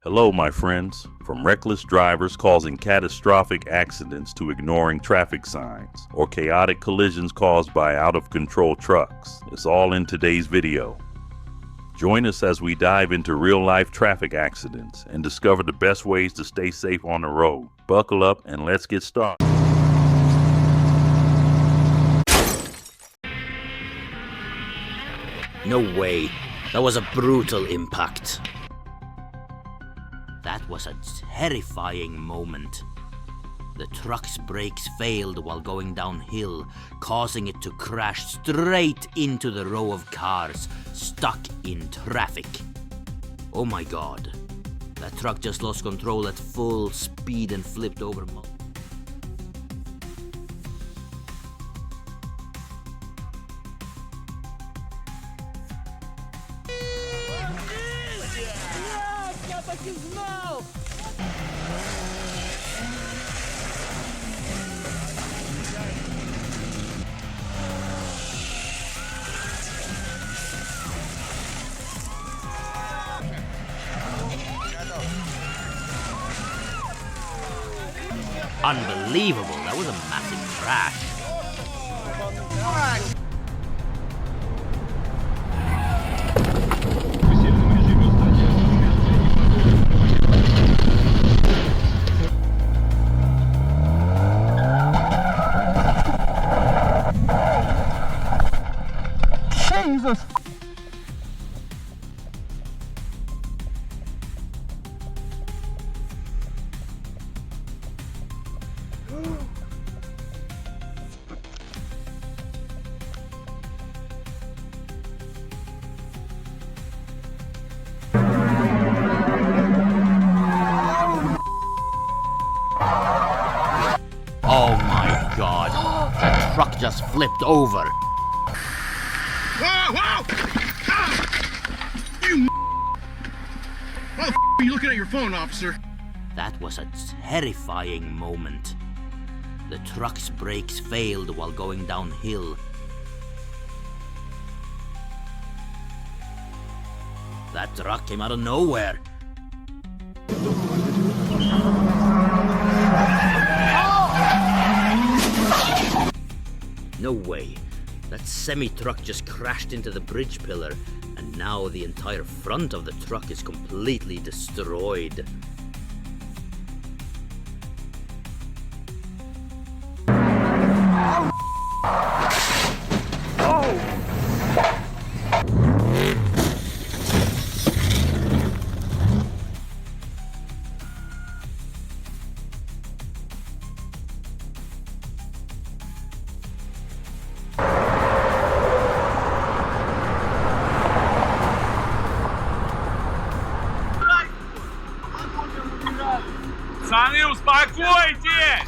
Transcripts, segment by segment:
Hello, my friends. From reckless drivers causing catastrophic accidents to ignoring traffic signs or chaotic collisions caused by out-of-control trucks, it's all in today's video. Join us as we dive into real-life traffic accidents and discover the best ways to stay safe on the road. Buckle up and let's get started. No way. That was a brutal impact. That was a terrifying moment. The truck's brakes failed while going downhill, causing it to crash straight into the row of cars stuck in traffic. Oh my god. That truck just lost control at full speed and flipped over. Unbelievable, that was a massive crash. Jesus! Oh my god, that truck just flipped over. Whoa, whoa! Ah! You Why the f*** are you looking at your phone, officer? That was a terrifying moment. The truck's brakes failed while going downhill. That truck came out of nowhere. No way. That semi-truck just crashed into the bridge pillar, and now the entire front of the truck is completely destroyed. Пацаны, успокойтесь!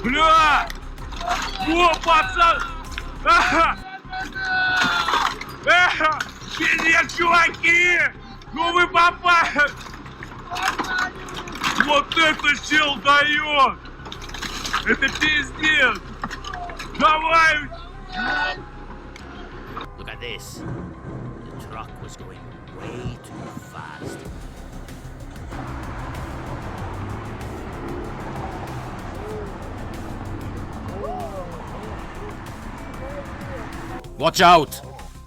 Бля! О, пацан! Пиздец, чуваки! Ну вы попали! Вот это чел дает! Это пиздец! Давай! Look at this. The truck was going way too fast. Watch out!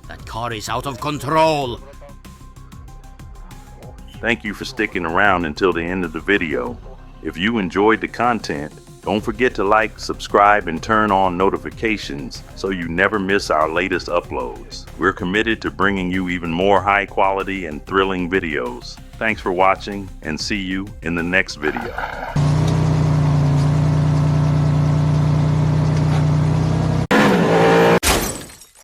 That car is out of control! Thank you for sticking around until the end of the video. If you enjoyed the content, don't forget to like, subscribe, and turn on notifications so you never miss our latest uploads. We're committed to bringing you even more high quality and thrilling videos. Thanks for watching, and see you in the next video.